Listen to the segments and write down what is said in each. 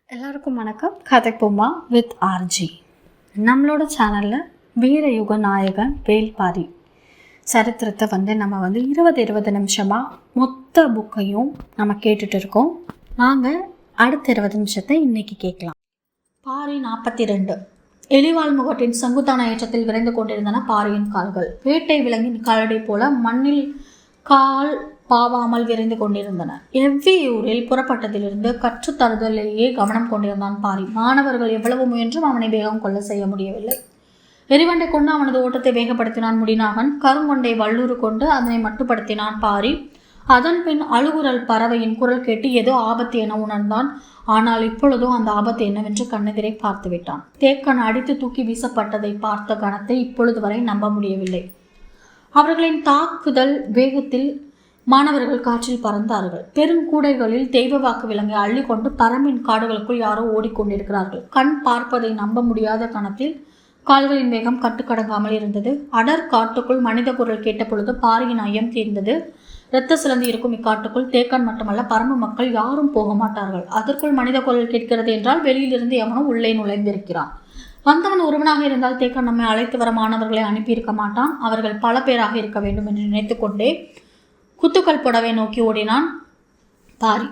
எல்லாருக்கும் வணக்கம். கதைப்போமா with RJ. நம்மளோட சேனலில் வீரயுக நாயகன் வேல்பாரி சரித்திரத்தை நம்ம 20 நிமிஷமாக மொத்த புக்கையும் நம்ம கேட்டுட்டு இருக்கோம். நாங்கள் அடுத்த 20 நிமிஷத்தை இன்னைக்கு கேட்கலாம். பாரி 42. எலிவால் முகட்டின் செங்குத்தான ஏற்றத்தில் விரைந்து கொண்டிருந்தன பாரியின் கால்கள். வேட்டை விலங்கின் காலடை போல மண்ணில் கால் பாவாமல் விரைந்து கொண்டிருந்தன. எவ்வியூரில் புறப்பட்டதிலிருந்து கற்றுத்தருதலேயே கவனம் கொண்டிருந்தான் பாரி. மாணவர்கள் எவ்வளவு முயன்றும் அவனை வேகம் கொள்ள செய்ய முடியவில்லை. எரிவண்டை கொண்டு அவனது ஓட்டத்தை வேகப்படுத்தினான் முடிநாகன். கருங்கொண்டை வல்லூறு கொண்டு அதனை மட்டுப்படுத்தினான் பாரி. அதன் பின் அழுகுரல் பறவையின் குரல் கேட்டு ஏதோ ஆபத்து என உணர்ந்தான். ஆனால் இப்பொழுதோ அந்த ஆபத்து என்னவென்று கண்ணெதிரை பார்த்து விட்டான். தேக்கன் அடித்து தூக்கி வீசப்பட்டதை பார்த்த கணத்தை இப்பொழுது வரை நம்ப முடியவில்லை. அவர்களின் தாக்குதல் வேகத்தில் மாணவர்கள் காற்றில் பறந்தார்கள். பெருங்கூடைகளில் தெய்வ வாக்கு விலங்கை அள்ளி கொண்டு பரம்பின் காடுகளுக்குள் யாரோ ஓடிக்கொண்டிருக்கிறார்கள். கண் பார்ப்பதை நம்ப முடியாத கணத்தில் கால்களின் வேகம் கட்டுக்கடங்காமல் இருந்தது. அடர் காட்டுக்குள் மனித குரல் கேட்ட பொழுது பாரியின் ஐயம் தீர்ந்தது. இரத்த சிலந்தி இருக்கும் இக்காட்டுக்குள் தேக்கன் மட்டுமல்ல, பரம்பு மக்கள் யாரும் போக மாட்டார்கள். அதற்குள் மனித குரல் கேட்கிறது என்றால் வெளியிலிருந்து எவனோ உள்ளே நுழைந்திருக்கிறான். வந்தவன் ஒருவனாக இருந்தால் தேக்கன் நம்மை அழைத்து வர மாணவர்களை அனுப்பியிருக்க மாட்டான். அவர்கள் பல பேராக இருக்க வேண்டும் என்று நினைத்து கொண்டே குத்துக்கள் புடவை நோக்கி ஓடினான் பாரி.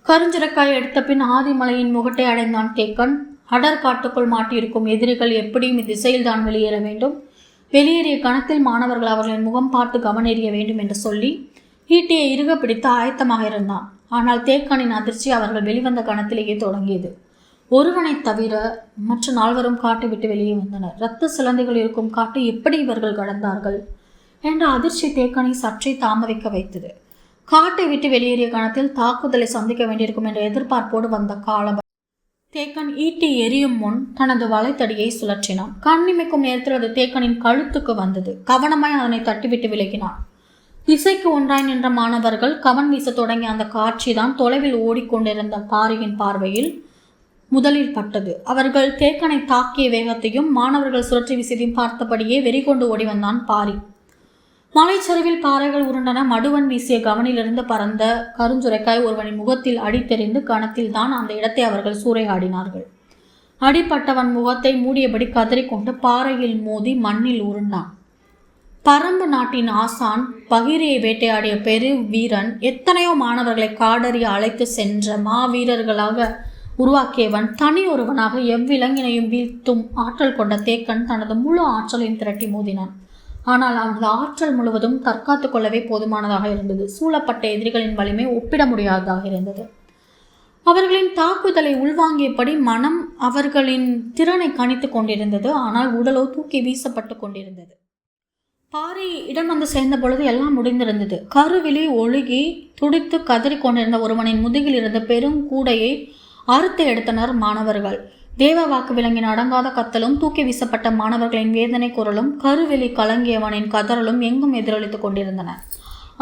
கருஞ்சிறக்காய் எடுத்த பின் ஆதிமலையின் முகட்டை அடைந்தான் தேக்கன். அடர் காட்டுக்குள் மாட்டியிருக்கும் எதிரிகள் எப்படியும் இத்திசையில் தான் வெளியேற வேண்டும். வெளியேறிய கணத்தில் மாணவர்கள் அவர்களின் முகம் பார்த்து கவனெறிய வேண்டும் என்று சொல்லி ஈட்டியை இறுக பிடித்து ஆயத்தமாக இருந்தான். ஆனால் தேக்கனின் அதிர்ச்சி அவர்கள் வெளிவந்த கணத்திலேயே தொடங்கியது. ஒருவனை தவிர மற்ற 4வரும் காட்டை விட்டு வெளியே வந்தனர். இரத்த சிலந்திகள் இருக்கும் காட்டை எப்படி இவர்கள் கடந்தார்கள் என்ற அதிர்ச்சி தேக்கனை சற்றே தாமதிக்க வைத்தது. காட்டை விட்டு வெளியேறிய கணத்தில் தாக்குதலை சந்திக்க வேண்டியிருக்கும் என்ற எதிர்பார்ப்போடு வந்த காலம் தேக்கன் ஈட்டி எரியும் முன் தனது வலைத்தடியை சுழற்றினான். கண்ணிமைக்கும் நேரத்தில் அது தேக்கனின் கழுத்துக்கு வந்தது. கவனமாய் அதனை தட்டிவிட்டு விலகினான். திசைக்கு ஒன்றாய் நின்ற மாணவர்கள் கவன் வீச தொடங்கிய அந்த காட்சிதான் தொலைவில் ஓடிக்கொண்டிருந்த பாரியின் பார்வையில் முதலில் பட்டது. அவர்கள் தேக்கனை தாக்கிய வேகத்தையும் மாணவர்கள் சுழற்றி வீசியதையும் பார்த்தபடியே வெறிகொண்டு ஓடி வந்தான் பாரி. மலைச்சரிவில் பாறைகள் உருண்டன. மடுவன் வீசிய கவனிலிருந்து பறந்த கருஞ்சுரைக்காய் ஒருவனின் முகத்தில் அடித்தெறிந்து கணத்தில் தான் அந்த இடத்தை அவர்கள் சூறையாடினார்கள். அடிப்பட்டவன் முகத்தை மூடியபடி கதறிக்கொண்டு பாறையில் மோதி மண்ணில் உருண்டான். பரம்பு நாட்டின் ஆசான் பகிரியை வேட்டையாடிய பெரு வீரன், எத்தனையோ மாணவர்களை காடறி அழைத்து சென்ற மாவீரர்களாக உருவாக்கியவன், தனி ஒருவனாக எவ்விலங்கினையும் வீழ்த்தும் ஆற்றல் கொண்ட தேக்கன் தனது முழு ஆற்றலையும் திரட்டி மோதினான். ஆனால் அவனது ஆற்றல் முழுவதும் தற்காத்து கொள்ளவே போதுமானதாக இருந்தது. சூழப்பட்ட எதிரிகளின் வலிமை ஒப்பிட முடியாததாக இருந்தது. அவர்களின் தாக்குதலை உள்வாங்கியபடி மனம் அவர்களின் திறனை கணித்து கொண்டிருந்தது. ஆனால் உடலோ தூக்கி வீசப்பட்டு கொண்டிருந்தது. பாரி இடம் வந்து சேர்ந்த பொழுது எல்லாம் முடிந்திருந்தது. கருவிழி ஒழுகி துடித்து கதறி கொண்டிருந்த ஒருவனின் முதுகில் இருந்த பெரும் கூடையை அறுத்து எடுத்தனர் மாணவர்கள். தேவ வாக்கு விலங்கின் அடங்காத கத்தலும் தூக்கி வீசப்பட்ட மாணவர்களின் வேதனை குரலும் கருவெளி கலங்கியவனின் கதறலும் எங்கும் எதிரொலித்துக் கொண்டிருந்தன.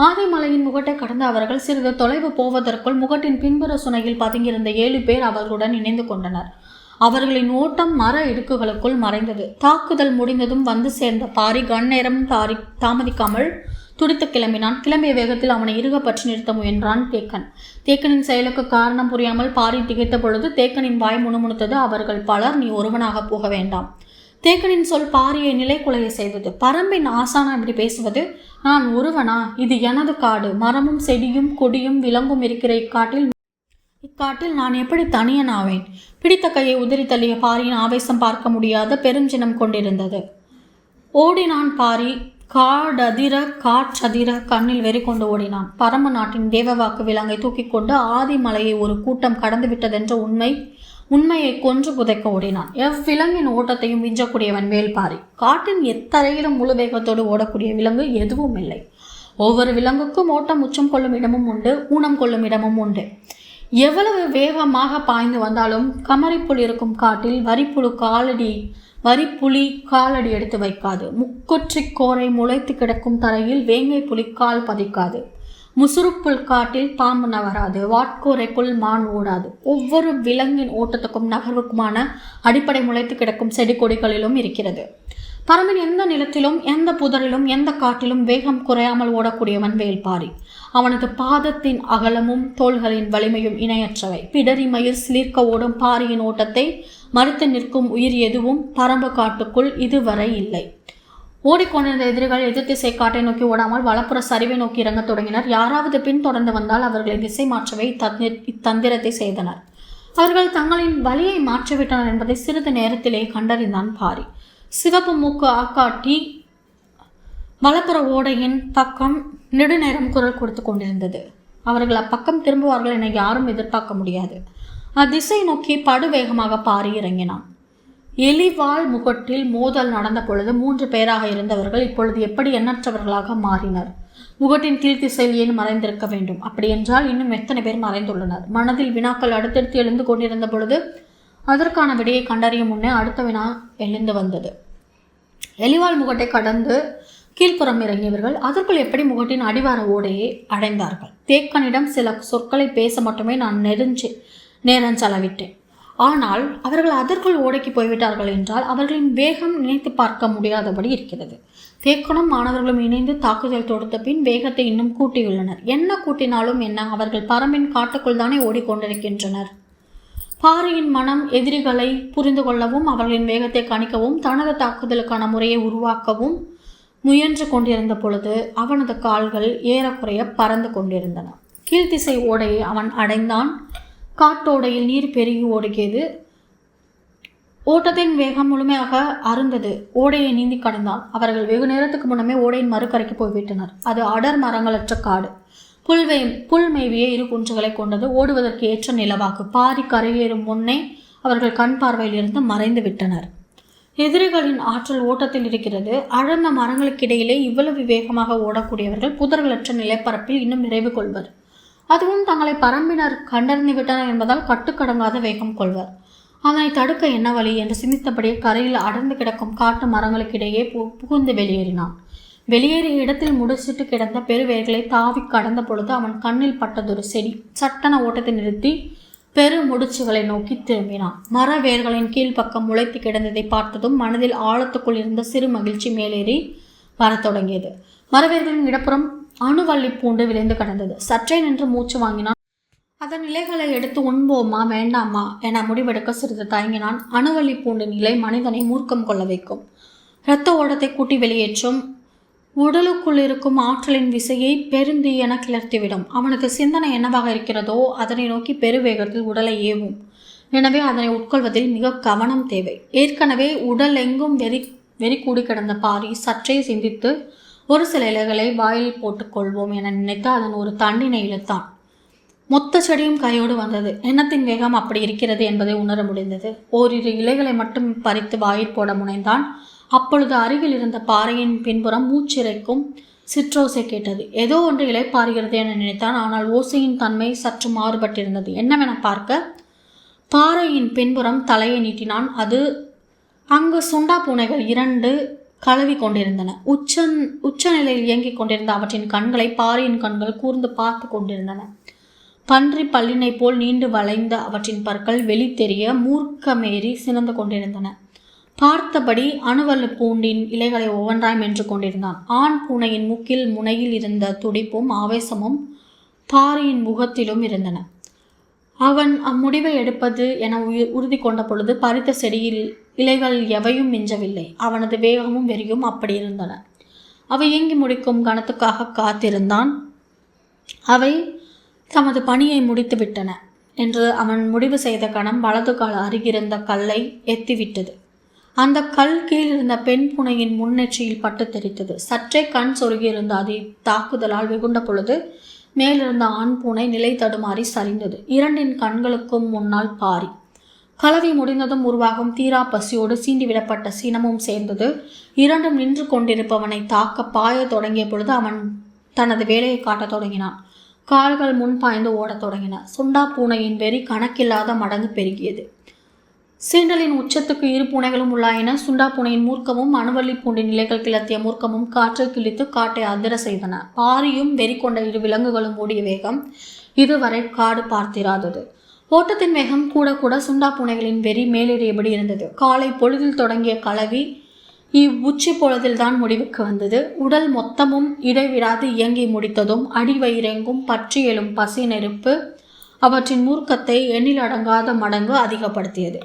ஆதிமலையின் முகட்டை கடந்த அவர்கள் சிறிது தொலைவு போவதற்குள் முகட்டின் பின்புற சுனையில் பதுங்கியிருந்த 7 பேர் அவர்களுடன் இணைந்து கொண்டனர். அவர்களின் ஓட்டம் மர இடுக்குகளுக்குள் மறைந்தது. தாக்குதல் முடிந்ததும் வந்து சேர்ந்த பாரி கண்ணேரம் தாமதிக்காமல் துடித்து கிளம்பினான். கிளம்பிய வேகத்தில் அவனை இறுக பற்றி நிறுத்த முயன்றான் தேக்கன். தேக்கனின் செயலுக்கு காரணம் புரியாமல் பாரி திகைத்த பொழுது தேக்கனின் வாய் முணுமுணுத்தது. அவர்கள் பலர் நீ ஒருவனாக போக வேண்டாம். தேக்கனின் சொல் பாரியை நிலைக்குலைய செய்தது. பரம்பின் ஆசானா இப்படி பேசுவது? நான் ஒருவனா? இது எனது காடு. மரமும் செடியும் கொடியும் விலங்கும் இருக்கிற இக்காட்டில் நான் எப்படி தனியனாவேன்? பிடித்த கையை உதறி தள்ளிய பாரியின் ஆவேசம் பார்க்க முடியாத பெருஞ்சினம் கொண்டிருந்தது. ஓடினான் பாரி. காற்றதிர கண்ணில் வெறி கொண்டு ஓடினான். பரம்பு நாட்டின் தேவவாக்கு விலங்கை தூக்கி கொண்டு ஆதிமலையை ஒரு கூட்டம் கடந்து விட்டதென்ற உண்மையை கொன்று புதைக்க ஓடினான். எவ்விலங்கின் ஓட்டத்தையும் விஞ்சக்கூடியவன் வேல்பாரி. காட்டின் எத்தரையிலும் முழு வேகத்தோடு ஓடக்கூடிய விலங்கு எதுவும் இல்லை. ஒவ்வொரு விலங்குக்கும் ஓட்டம் உச்சம் கொள்ளும் இடமும் உண்டு, ஊனம் கொள்ளும் இடமும் உண்டு. எவ்வளவு வேகமாக பாய்ந்து வந்தாலும் கமரிப்புள் இருக்கும் காட்டில் வரிப்புலி காலடி எடுத்து வைக்காது. முக்கொற்றி கோரை முளைத்து கிடக்கும் தரையில் வேங்கை புலி கால் பதிக்காது. முசுறுப்புள் காட்டில் பாம்பு நகராது. வாட்கோரைக்குள் மான் ஓடாது. ஒவ்வொரு விலங்கின் ஓட்டத்துக்கும் நகர்வுக்குமான அடிப்படை முளைத்து கிடக்கும் செடி கொடிகளிலும் இருக்கிறது. பரம்பின் எந்த நிலத்திலும் எந்த புதரிலும் எந்த காட்டிலும் வேகம் குறையாமல் ஓடக்கூடியவன் வேள்பாரி. அவனது பாதத்தின் அகலமும் தோள்களின் வலிமையும் இணையற்றவை. பிடரி மயிர் சிலிர்க்க ஓடும் பாரியின் ஓட்டத்தை மறுத்து நிற்கும் உயிர் எதுவும் பரம்பு காட்டுக்குள் இதுவரை இல்லை. ஓடிக்கொண்டிருந்த எதிரிகள் எதிர் திசை காட்டை நோக்கி ஓடாமல் வலப்புற சரிவை நோக்கி இறங்க தொடங்கினர். யாராவது பின் தொடர்ந்து வந்தால் அவர்களை திசை மாற்றவே இத்தந்திரத்தை செய்தனர். அவர்கள் தங்களின் வழியை மாற்றிவிட்டனர் என்பதை சிறிது நேரத்திலே கண்டறிந்தான் பாரி. சிவப்பு மூக்கு ஆக்காட்டி வலப்புற ஓடையின் பக்கம் நெடுநேரம் குரல் கொடுத்து கொண்டிருந்தது. அவர்கள் அப்பக்கம் திரும்புவார்கள் என யாரும் எதிர்பார்க்க முடியாது. அத்திசை நோக்கி படுவேகமாக பாரி இறங்கினான். எலிவாள் முகட்டில் மோதல் நடந்த பொழுது 3 பேராக இருந்தவர்கள் இப்பொழுது எப்படி எண்ணற்றவர்களாக மாறினர். முகட்டின் கீழ்த்திசையில் ஏன் மறைந்திருக்க வேண்டும்? அப்படியென்றால் இன்னும் எத்தனை பேர் மறைந்துள்ளனர்? மனதில் வினாக்கள் அடுத்தடுத்து எழுந்து கொண்டிருந்த பொழுது அதற்கான விடையை கண்டறியும் முன்னே அடுத்த வினா எழுந்து வந்தது. எலிவாள் முகட்டை கடந்து கீழ்ப்புறம் இறங்கியவர்கள் அதற்குள் எப்படி முகட்டின் அடிவார ஓடையை அடைந்தார்கள்? தேக்கனிடம் சில சொற்களை பேச மட்டுமே நான் நேரம் செலவிட்டேன். ஆனால் அவர்கள் அதற்குள் ஓடைக்கு போய்விட்டார்கள் என்றால் அவர்களின் வேகம் நினைத்து பார்க்க முடியாதபடி இருக்கிறது. தேக்கனும் மாணவர்களும் இணைந்து தாக்குதல் தொடுத்த பின் வேகத்தை இன்னும் கூட்டியுள்ளனர். என்ன கூட்டினாலும் என்ன, அவர்கள் பரம்பின் காட்டுக்குள் தானே ஓடிக்கொண்டிருக்கின்றனர். பாரியின் மனம் எதிரிகளை புரிந்து கொள்ளவும் அவர்களின் வேகத்தை கணிக்கவும் தனது தாக்குதலுக்கான முறையை உருவாக்கவும் முயன்று கொண்டிருந்த பொழுது அவனது கால்கள் ஏறக்குறைய பறந்து கொண்டிருந்தன. கீழ்த்திசை ஓடையை அவன் அடைந்தான். காட்டோடையில் நீர் பெருகி ஓடுகியது. ஓட்டத்தின் வேகம் முழுமையாக அருந்தது. ஓடையை நீந்தி கடந்தான். அவர்கள் வெகு நேரத்துக்கு முன்னமே ஓடையின் மறுக்கரைக்கு போய்விட்டனர். அது அடர் மரங்களற்ற காடு. புல் மேவிய 2 குன்றுகளை கொண்டது. ஓடுவதற்கு ஏற்ற நிலவாக்கு. பாரி கரையேறும் முன்னே அவர்கள் கண் பார்வையில் இருந்து மறைந்து விட்டனர். எதிரிகளின் ஆற்றல் ஓட்டத்தில் இருக்கிறது. அழந்த மரங்களுக்கிடையிலே இவ்வளவு வேகமாக ஓடக்கூடியவர்கள் புதர்களற்ற நிலப்பரப்பில் இன்னும் நிறைவு கொள்வர். அதுவும் தங்களை பரம்பினர் கண்டறிந்து விட்டனர் என்பதால் கட்டுக்கடங்காத வேகம் கொள்வர். அதனை தடுக்க என்ன வழி என்று சிந்தித்தபடியே கரையில் அடர்ந்து கிடக்கும் காட்டு மரங்களுக்கிடையே புகுந்து வெளியேறினான். வெளியேறிய இடத்தில் முடிச்சிட்டு கிடந்த பெருவேர்களை தாவி கடந்த பொழுது அவன் கண்ணில் பட்டதொரு செடி. சட்டன ஓட்டத்தை நிறுத்தி பெரு முடிச்சுகளை நோக்கி திரும்பினான். மர வேர்களின் கீழ்ப்பக்கம் முளைத்து கிடந்ததை பார்த்ததும் மனதில் ஆழத்துக்குள் இருந்த சிறு மகிழ்ச்சி மேலேறி வரத் தொடங்கியது. மரவேர்களின் இடப்புறம் அணுவள்ளி பூண்டு விளைந்து கிடந்தது. சற்றே நின்று மூச்சு வாங்கினான். அதன் இலைகளை எடுத்து உண்போமா வேண்டாமா என முடிவெடுக்க சிறிது தயங்கினான். அணுவள்ளி பூண்டின் இலை மனிதனை மூர்க்கம் கொள்ள வைக்கும். இரத்த ஓட்டத்தை கூட்டி வெளியேற்றும். உடலுக்குள் இருக்கும் ஆற்றலின் விசையை பெருந்தி என கிளர்த்திவிடும். அவனுக்கு சிந்தனை என்னவாக இருக்கிறதோ அதனை நோக்கி பெருவேகத்தில் உடலை ஏவும். எனவே அதனை உட்கொள்வதில் மிக கவனம் தேவை. ஏற்கனவே உடல் எங்கும் வெறி கூடி கிடந்த பாரி சற்றே சிந்தித்து ஒரு சில இலைகளை வாயில் போட்டுக்கொள்வோம் என நினைத்து அதன் ஒரு தண்டினை இழுத்தான். மொத்த செடியும் கையோடு வந்தது. எண்ணத்தின் வேகம் அப்படி இருக்கிறது என்பதை உணர முடிந்தது. ஓரிரு இலைகளை மட்டும் பறித்து வாயில் போட முனைந்தான். அப்பொழுது அருகில் இருந்த பாறையின் பின்புறம் மூச்சிறைக்கும் சிற்றோசை கேட்டது. ஏதோ ஒன்று இலை பாறுகிறது என நினைத்தான். ஆனால் ஓசையின் தன்மை சற்று மாறுபட்டிருந்தது. என்னவென பார்க்க பாறையின் பின்புறம் தலையை நீட்டினான். அங்கு சுண்டா பூனைகள் 2 கலவி கொண்டிருந்தன. உச்ச நிலையில் இயங்கிக் கொண்டிருந்த அவற்றின் கண்களை பாறையின் கண்கள் கூர்ந்து பார்த்து கொண்டிருந்தன. பன்றி பல்லினை போல் நீண்டு வளைந்த அவற்றின் பற்கள் வெளி தெரிய மூர்க்கமேறி சினந்து கொண்டிருந்தன. பார்த்தபடி அணுவல்லு பூண்டின் இலைகளை ஒவ்வொன்றாய் மென்று கொண்டிருந்தான். ஆண் பூனையின் மூக்கில் முனையில் இருந்த துடிப்பும் ஆவேசமும் பாரியின் முகத்திலும் இருந்தன. அவன் அம்முடிவை எடுப்பது என உறுதி கொண்ட பொழுது பறித்த செடியில் இலைகள் எவையும் மிஞ்சவில்லை. அவனது வேகமும் வெறியும் அப்படி இருந்தன. அவை இயங்கி முடிக்கும் கணத்துக்காக காத்திருந்தான். அவை தமது பணியை முடித்து விட்டன என்று அவன் முடிவு செய்த கணம் வலது கால் அருகிருந்த கல்லை எத்திவிட்டது. அந்த கல் கீழிருந்த பெண் பூனையின் முன்னெற்றியில் பட்டு தெரித்தது. சற்றே கண் சொருகியிருந்த அதை தாக்குதலால் வெகுண்ட பொழுது மேலிருந்த ஆண் பூனை நிலை தடுமாறி சரிந்தது. 2 கண்களுக்கும் முன்னால் பாரி. கலவி முடிந்ததும் உருவாகும் தீரா பசியோடு சீண்டிவிடப்பட்ட சினமும் சேர்ந்தது. 2 நின்று கொண்டிருப்பவனை தாக்க பாய தொடங்கிய பொழுது அவன் தனது வேலையை காட்டத் தொடங்கினான். கால்கள் முன் பாய்ந்து ஓடத் தொடங்கின. சுண்டா பூனையின் வெறி கணக்கில்லாத மடங்கு பெருகியது. சீண்டலின் உச்சத்துக்கு 2 பூனைகளும் உள்ளாயின. சுண்டா பூனையின் மூர்க்கமும் அணுவல்லி பூண்டின் நிலைகள் கிளத்திய மூர்க்கமும் காற்றை கிழித்து காட்டை அதிர செய்தன. பாரியும் வெறி கொண்ட 2 விலங்குகளும் ஓடிய வேகம் இதுவரை காடு பார்த்திராதது. ஓட்டத்தின் வேகம் கூட கூட சுண்டா பூனைகளின் வெறி மேலேறியபடி இருந்தது. காலை பொழுதில் தொடங்கிய கலவி இவ்வுச்சி பொழுதில்தான் முடிவுக்கு வந்தது. உடல் மொத்தமும் இடைவிடாது இயங்கி முடித்ததும் அடிவயிறெங்கும் பற்றி எழும் பசி நெருப்பு அவற்றின் மூர்க்கத்தை எண்ணிலடங்காத மடங்கு அதிகப்படுத்தியது.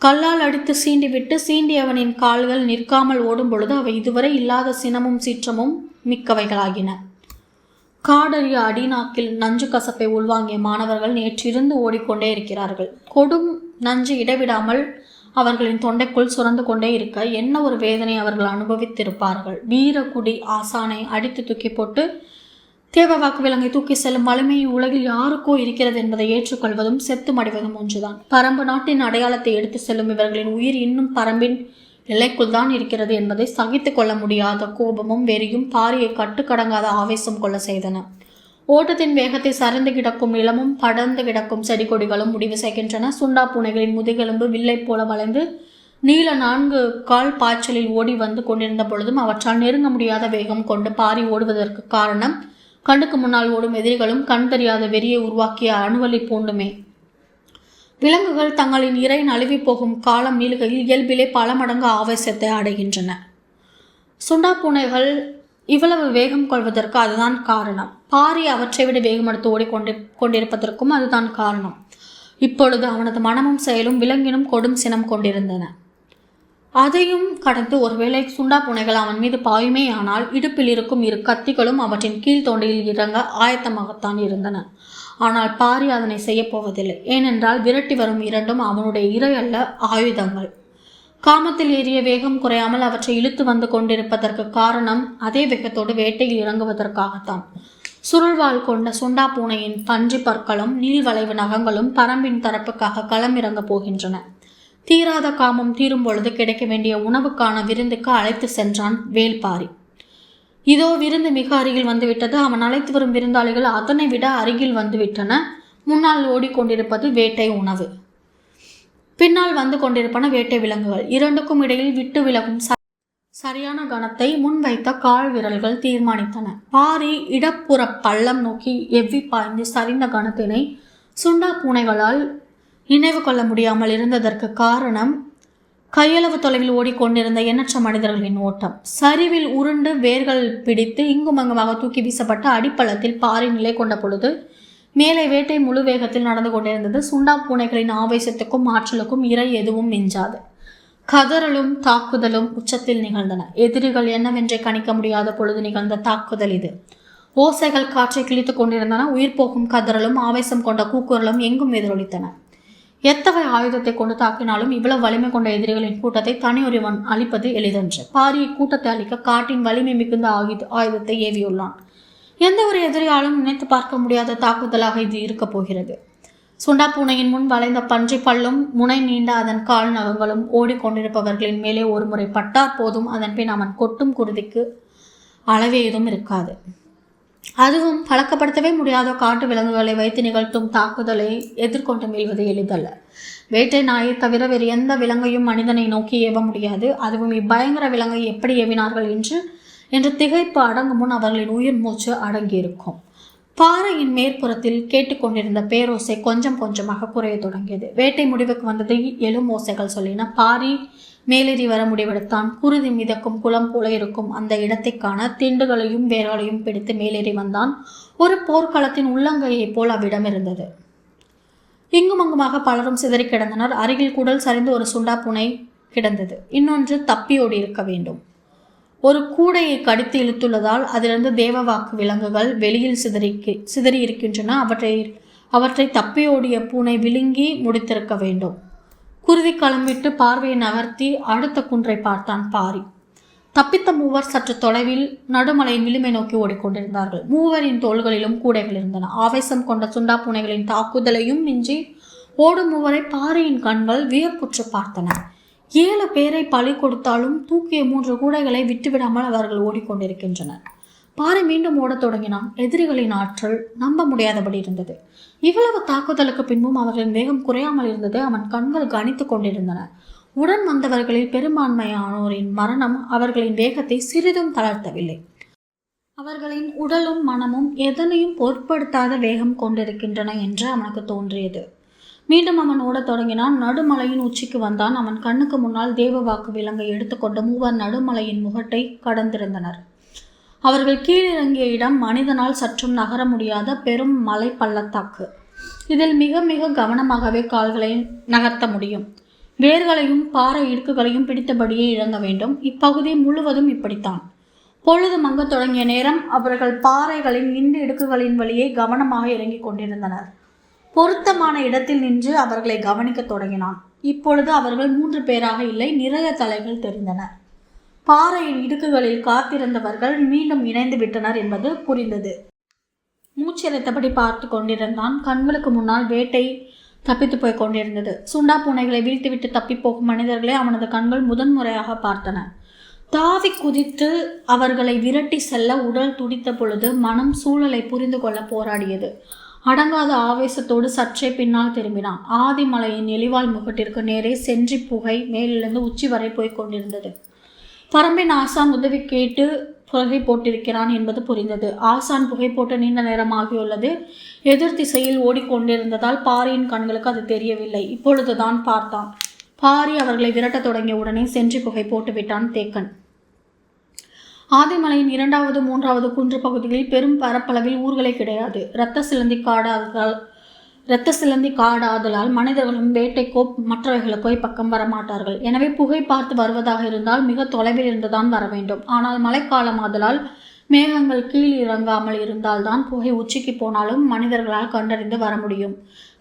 கல்லால் அடித்து சீண்டிவிட்டு சீண்டியவனின் கால்கள் நிற்காமல் ஓடும் பொழுது அவை இதுவரை இல்லாத சினமும் சீற்றமும் மிக்கவைகளாகின. காடறிய அடிநாக்கில் நஞ்சு கசப்பை உள்வாங்கிய மாணவர்கள் நேற்றிருந்து ஓடிக்கொண்டே இருக்கிறார்கள். கொடும் நஞ்சு இடைவிடாமல் அவர்களின் தொண்டைக்குள் சுரந்து கொண்டே இருக்க என்ன ஒரு வேதனை அவர்கள் அனுபவித்திருப்பார்கள். வீரகுடி ஆசானை அடித்து தூக்கி போட்டு தேவவாக்கு விலங்கை தூக்கி செல்லும் வலிமை உலகில் யாருக்கோ இருக்கிறது என்பதை ஏற்றுக்கொள்வதும் செத்து மடிவதும் ஒன்றுதான். பரம்பு நாட்டின் அடையாளத்தை எடுத்து செல்லும் இவர்களின் உயிர் இன்னும் பரம்பின் எல்லைக்குள் தான் இருக்கிறது என்பதை சகித்து கொள்ள முடியாத கோபமும் வெறியும் பாரியை கட்டுக்கடங்காத ஆவேசம் கொள்ள செய்தன. ஓட்டத்தின் வேகத்தை சரிந்து கிடக்கும் நிலமும் படர்ந்து கிடக்கும் செடி கொடிகளும் முடிவு செய்கின்றன. சுண்டா பூனைகளின் முதுகெலும்பு வில்லை போல வளைந்து நீல 4 கால் பாய்ச்சலில் ஓடி வந்து கொண்டிருந்த பொழுதும் அவற்றால் நெருங்க முடியாத வேகம் கொண்டு பாரி ஓடுவதற்கு காரணம் கண்ணுக்கு முன்னால் ஓடும் எதிரிகளும் கண் தெரியாத வெறியை உருவாக்கிய அணுவலி பூண்டுமே. விலங்குகள் தங்களின் இறை நழுவி போகும் காலம் நீளுகையில் இயல்பிலே பல மடங்கு ஆவேசத்தை அடைகின்றன. சுண்டா பூனைகள் இவ்வளவு வேகம் கொள்வதற்கு அதுதான் காரணம். பாரி அவற்றை விட வேகமெடுத்து ஓடிக்கொண்டிருப்பதற்கும் அதுதான் காரணம். இப்பொழுது அவனது மனமும் செயலும் விலங்கினும் கொடும் சினம் கொண்டிருந்தன. அதையும் கடந்து ஒருவேளை சுண்டா பூனைகள் அவன் மீது பாயுமே ஆனால் இடுப்பில் இருக்கும் 2 கத்திகளும் அவற்றின் கீழ் தொண்டையில் இறங்க ஆயத்தமாகத்தான் இருந்தன. ஆனால் பாரி அதனை செய்யப்போவதில்லை. ஏனென்றால் விரட்டி வரும் 2ம் அவனுடைய இறை அல்ல, ஆயுதங்கள். காமத்தில் ஏறிய வேகம் குறையாமல் அவற்றை இழுத்து வந்து கொண்டிருப்பதற்கு காரணம் அதே வேகத்தோடு வேட்டையில் இறங்குவதற்காகத்தான். சுருள்வாள் கொண்ட சுண்டா பூனையின் பன்றி பற்களும் நீள்வளைவு நகங்களும் பரம்பின் தரப்புக்காக களமிறங்கப் போகின்றன. தீராத காமம் தீரும் பொழுது கிடைக்க வேண்டிய உணவுக்கான விருந்துக்கு அழைத்து சென்றான் வேல்பாரி. இதோ விருந்து மிக அருகில் வந்துவிட்டது. அவன் அழைத்து வரும் விருந்தாளிகள் அதனை விட அருகில் வந்துவிட்டன. முன்னால் ஓடிக்கொண்டிருப்பது வேட்டை உணவு, பின்னால் வந்து கொண்டிருப்பன வேட்டை விலங்குகள். 2க்கும் இடையில் விட்டு விலகும் சரியான கணத்தை முன்வைத்த கால் விரல்கள் தீர்மானித்தன. பாரி இடப்புற பள்ளம் நோக்கி எவ்வி பாய்ந்து சரிந்த கணத்தினை சுண்டா பூனைகளால் நினைவு கொள்ள முடியாமல் இருந்ததற்கு காரணம் கையளவு தொலைவில் ஓடிக்கொண்டிருந்த எண்ணற்ற மனிதர்களின் ஓட்டம். சரிவில் உருண்டு வேர்கள் பிடித்து இங்கும் அங்குமாக தூக்கி வீசப்பட்ட அடிப்பள்ளத்தில் பாரி நிலை கொண்ட பொழுது மேலே வேட்டை முழு வேகத்தில் நடந்து கொண்டிருந்தது. சுண்டா பூனைகளின் ஆவேசத்துக்கும் ஆற்றலுக்கும் இறை எதுவும் மிஞ்சாது. கதறலும் தாக்குதலும் உச்சத்தில் நிகழ்ந்தன. எதிரிகள் என்னவென்றே கணிக்க முடியாத பொழுது நிகழ்ந்த தாக்குதல் இது. ஓசைகள் காற்றை கிழித்து கொண்டிருந்தன. உயிர் போகும் கதறலும் ஆவேசம் கொண்ட கூக்குரலும் எங்கும் எதிரொலித்தன. எத்தகைய ஆயுதத்தை கொண்டு தாக்கினாலும் இவ்வளவு வலிமை கொண்ட எதிரிகளின் கூட்டத்தை தனியொருவன் அழிப்பது எளிதன்று. பாரி கூட்டத்தை அழிக்க காட்டின் வலிமை மிகுந்த ஆயுதத்தை ஏவியுள்ளான். எந்த ஒரு எதிரியாலும் நினைத்து பார்க்க முடியாத தாக்குதலாக இது இருக்கப் போகிறது. சுண்டா பூனையின் முன் வளைந்த பன்றி பல்லும் முனை நீண்ட அதன் கால் நகங்களும் ஓடிக்கொண்டிருப்பவர்களின் மேலே ஒரு முறை பட்டார் போதும் அதன் பின் அவன் கொட்டும் குருதிக்கு அளவே ஏதும் இருக்காது. அதுவும் பழக்கப்படுத்தவே முடியாத காட்டு விலங்குகளை வைத்து நிகழ்த்தும் தாக்குதலை எதிர்கொண்டு மீள்வது எளிதல்ல. வேட்டை நாயை தவிர வேறு எந்த விலங்கையும் மனிதனை நோக்கி ஏவ முடியாது. அதுவும் இப்பயங்கர விலங்கை எப்படி ஏவினார்கள் என்று திகைப்பு அடங்கும் முன் அவர்களின் உயிர் மூச்சு அடங்கியிருக்கும். பாறையின் மேற்புறத்தில் கேட்டுக்கொண்டிருந்த பேரோசை கொஞ்சம் கொஞ்சமாக குறைய தொடங்கியது. வேட்டை முடிவுக்கு வந்ததை எழும் ஓசைகள் சொல்லின. பாரி மேலேறி வர முடிவெடுத்தான். குருதி மிதக்கும் குளம் போல இருக்கும் அந்த இடத்தை காண திண்டுகளையும் வேர்களையும் பிடித்து மேலேறி வந்தான். ஒரு போர்க்களத்தின் உள்ளங்கையைப் போல் அவ்விடம் இருந்தது. இங்கும் அங்குமாக பலரும் சிதறி கிடந்தனர். அருகில் குடல் சரிந்து ஒரு சுண்டா பூனை கிடந்தது. இன்னொன்று தப்பியோடி இருக்க வேண்டும். ஒரு கூடையை கடித்து இழுத்துள்ளதால் அதிலிருந்து தேவவாக்கு விலங்குகள் வெளியில் சிதறி இருக்கின்றன. அவற்றை தப்பியோடிய பூனை விழுங்கி முடித்திருக்க வேண்டும். குருதி களம்பிட்டு பார்வையை நகர்த்தி அடுத்த குன்றை பார்த்தான் பாரி. தப்பித்த மூவர் சற்று தொலைவில் நடுமலையின் விளிம்பை நோக்கி ஓடிக்கொண்டிருந்தார்கள். மூவரின் தோள்களிலும் கூடைகள் இருந்தன. ஆவேசம் கொண்ட சுண்டா பூனைகளின் தாக்குதலையும் மிஞ்சி ஓடும் மூவரை பாரியின் கண்கள் வியப்புற்று பார்த்தன. 7 பேரை பலி கொடுத்தாலும் தூக்கிய 3 கூடைகளை விட்டுவிடாமல் அவர்கள் ஓடிக்கொண்டிருக்கின்றனர். பாரி மீண்டும் ஓடத் தொடங்கினான். எதிரிகளின் ஆற்றல் நம்ப முடியாதபடி இருந்தது. இவ்வளவு தாக்குதலுக்கு பின்பும் அவர்களின் வேகம் குறையாமல் இருந்ததை அவன் கண்கள் கணித்து கொண்டிருந்தன. உடன் வந்தவர்களில் பெரும்பான்மையானோரின் மரணம் அவர்களின் வேகத்தை சிறிதும் தளர்த்தவில்லை. அவர்களின் உடலும் மனமும் எதனையும் பொருட்படுத்தாத வேகம் கொண்டிருக்கின்றன என்று அவனுக்கு தோன்றியது. மீண்டும் அவன் ஓடத் தொடங்கினான். நடுமலையின் உச்சிக்கு வந்தான். அவன் கண்ணுக்கு முன்னால் தேவவாக்கு விலங்கை எடுத்துக்கொண்டு மூவர் நடுமலையின் முகட்டை கடந்திருந்தனர். அவர்கள் கீழிறங்கிய இடம் மனிதனால் சற்றும் நகர முடியாத பெரும் மலை பள்ளத்தாக்கு. இதில் மிக மிக கவனமாகவே கால்களை நகர்த்த முடியும். வேர்களையும் பாறை இடுக்குகளையும் பிடித்தபடியே இறங்க வேண்டும். இப்பகுதி முழுவதும் இப்படித்தான். பொழுது மங்கத் தொடங்கிய நேரம் அவர்கள் பாறைகளின் இந்த இடுக்குகளின் வழியே கவனமாக இறங்கிக் கொண்டிருந்தனர். பொருத்தமான இடத்தில் நின்று அவர்களை கவனிக்க தொடங்கினான். இப்பொழுது அவர்கள் 3 பேராக இல்லை, நிறைய தலைகள் தெரிந்தன. பாறையின் இடுக்குகளில் காத்திருந்தவர்கள் மீண்டும் இணைந்து விட்டனர் என்பது புரிந்தது. மூச்சிறைத்தபடி பார்த்து கொண்டிருந்தான். கண்களுக்கு முன்னால் வேட்டை தப்பித்து போய் கொண்டிருந்தது. சுண்டா பூனைகளை வீழ்த்திவிட்டு தப்பிப்போகும் மனிதர்களை அவனது கண்கள் முதன்முறையாக பார்த்தன. தாவி குதித்து அவர்களை விரட்டி செல்ல உடல் துடித்த பொழுது மனம் சூழலை புரிந்து கொள்ள போராடியது. அடங்காத ஆவேசத்தோடு சற்றே பின்னால் திரும்பினான். ஆதிமலையின் எலிவால் முகட்டிற்கு நேரே சென்றி புகை மேலிருந்து உச்சி வரை போய் கொண்டிருந்தது. பரம்பின் ஆசான் உதவி கேட்டு புகை போட்டிருக்கிறான் என்பது புரிந்தது. ஆசான் புகை போட்டு நீண்ட நேரமாகியுள்ளது. எதிர் திசையில் ஓடிக்கொண்டிருந்ததால் பாரியின் கண்களுக்கு அது தெரியவில்லை. இப்பொழுதுதான் பார்த்தான். பாரி அவர்களை விரட்டத் தொடங்கிய உடனே சென்றி புகை போட்டு விட்டான் தேக்கன். ஆதிமலையின் 2வது 3வது குன்று பகுதிகளில் பெரும் பரப்பளவில் ஊர்களே கிடையாது. இரத்த சிலந்தி காடாதலால் மனிதர்களும் வேட்டைக்கோ மற்றவைகளுக்கோ பக்கம் வரமாட்டார்கள். எனவே புகை பார்த்து வருவதாக இருந்தால் மிக தொலைவில் இருந்துதான் வர வேண்டும். ஆனால் மழைக்காலம் ஆதலால் மேகங்கள் கீழ் இறங்காமல் இருந்தால்தான் புகை உச்சிக்கு போனாலும் மனிதர்களால் கண்டறிந்து வர முடியும்.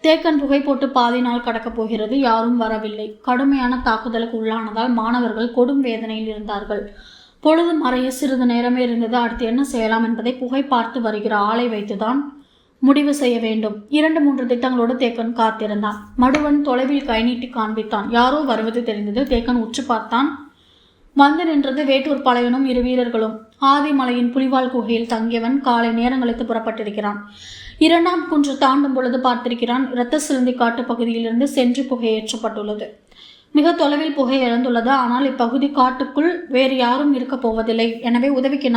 தேக்கன் புகை போட்டு பாதி நாள் கடக்கப் போகிறது. யாரும் வரவில்லை. கடுமையான தாக்குதலுக்கு உள்ளானதால் மாணவர்கள் கொடும் வேதனையில் இருந்தார்கள். பொழுது மறைய சிறிது நேரமே இருந்தது. அடுத்து என்ன செய்யலாம் என்பதை புகை பார்த்து வருகிற ஆளை வைத்துதான் முடிவு செய்ய வேண்டும். 2-3 திட்டங்களோடு தேக்கன் காத்திருந்தான். மடுவன் தொலைவில் கை நீட்டி காண்பித்தான். யாரோ வருவது தெரிந்தது. தேக்கன் உற்று பார்த்தான். வந்து நின்றது வேட்டூர் பழையனும் 2 வீரர்களும். ஆதிமலையின் புலிவால் குகையில் தங்கியவன் காலை நேரங்களுக்கு புறப்பட்டிருக்கிறான். 2ஆம் குன்று தாண்டும் பொழுது பார்த்திருக்கிறான். இரத்த சிலந்தி காட்டு பகுதியிலிருந்து சென்று புகை ஏற்றப்பட்டுள்ளது. மிக தொலைவில் புகை இழந்துள்ளது. ஆனால் இப்பகுதி காட்டுக்குள் வேறு யாரும் இருக்கப் போவதில்லை. எனவே உதவிக்கு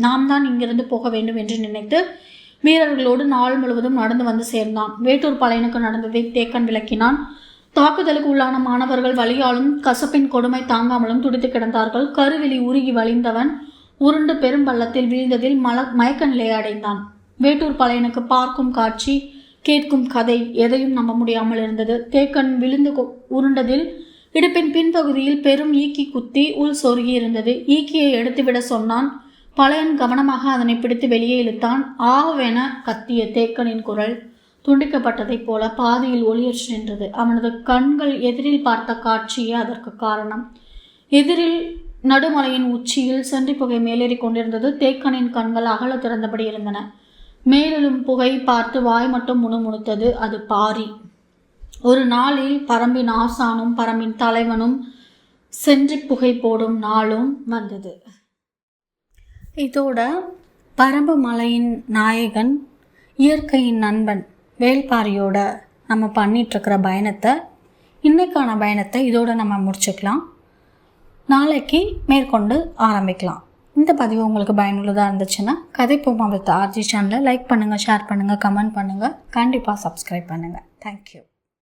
நாம் தான் இங்கிருந்து போக வேண்டும் என்று நினைத்து வீரர்களோடு நாள் முழுவதும் நடந்து வந்து சேர்ந்தான். வேட்டூர் பழையனுக்கு நடந்ததை தேக்கன் விளக்கினான். தாக்குதலுக்கு உள்ளான மாணவர்கள் வலியாலும் கசப்பின் கொடுமை தாங்காமலும் துடித்து கிடந்தார்கள். கருவிழி உருகி வழிந்தவன் உருண்டு பெரும் பள்ளத்தில் வீழ்ந்ததில் மயக்க நிலையை அடைந்தான். வேட்டூர் பழையனுக்கு பார்க்கும் காட்சி, கேட்கும் கதை எதையும் நம்ப முடியாமல் இருந்தது. தேக்கன் விழுந்து உருண்டதில் இடுப்பின் பின்பகுதியில் பெரும் ஈக்கி குத்தி உள் சொருகி இருந்தது. ஈக்கியை எடுத்துவிட சொன்னான். பழையன் கவனமாக அதனை பிடித்து வெளியே இழுத்தான். ஆவென கத்திய தேக்கனின் குரல் துண்டிக்கப்பட்டதைப் போல பாதியில் ஒளியற்று நின்றது. அவனது கண்கள் எதிரில் பார்த்த காட்சியே அதற்கு காரணம். எதிரில் நடுமலையின் உச்சியில் சென்றி புகை மேலேறி கொண்டிருந்தது. தேக்கனின் கண்கள் அகல திறந்தபடி இருந்தன. மேலும் புகை பார்த்து வாய் மட்டும் முணுமுணுத்தது. அது பாரி. ஒரு நாளில் பரம்பின் ஆசானும் பரம்பின் தலைவனும் சென்றி புகை போடும் நாளும் வந்தது. இதோட பரம்பு மலையின் நாயகன், இயற்கையின் நண்பன் வேல்பாரியோட நம்ம பண்ணிகிட்ருக்கிற பயணத்தை, இன்னைக்கான பயணத்தை இதோடு நம்ம முடிச்சுக்கலாம். நாளைக்கு மேற்கொண்டு ஆரம்பிக்கலாம். இந்த பதிவு உங்களுக்கு பயனுள்ளதாக இருந்துச்சுன்னா கதைப்போமா வித் ஆர்ஜி சேனலை லைக் பண்ணுங்கள், ஷேர் பண்ணுங்கள், கமெண்ட் பண்ணுங்கள், கண்டிப்பாக சப்ஸ்கிரைப் பண்ணுங்கள். தேங்க்யூ.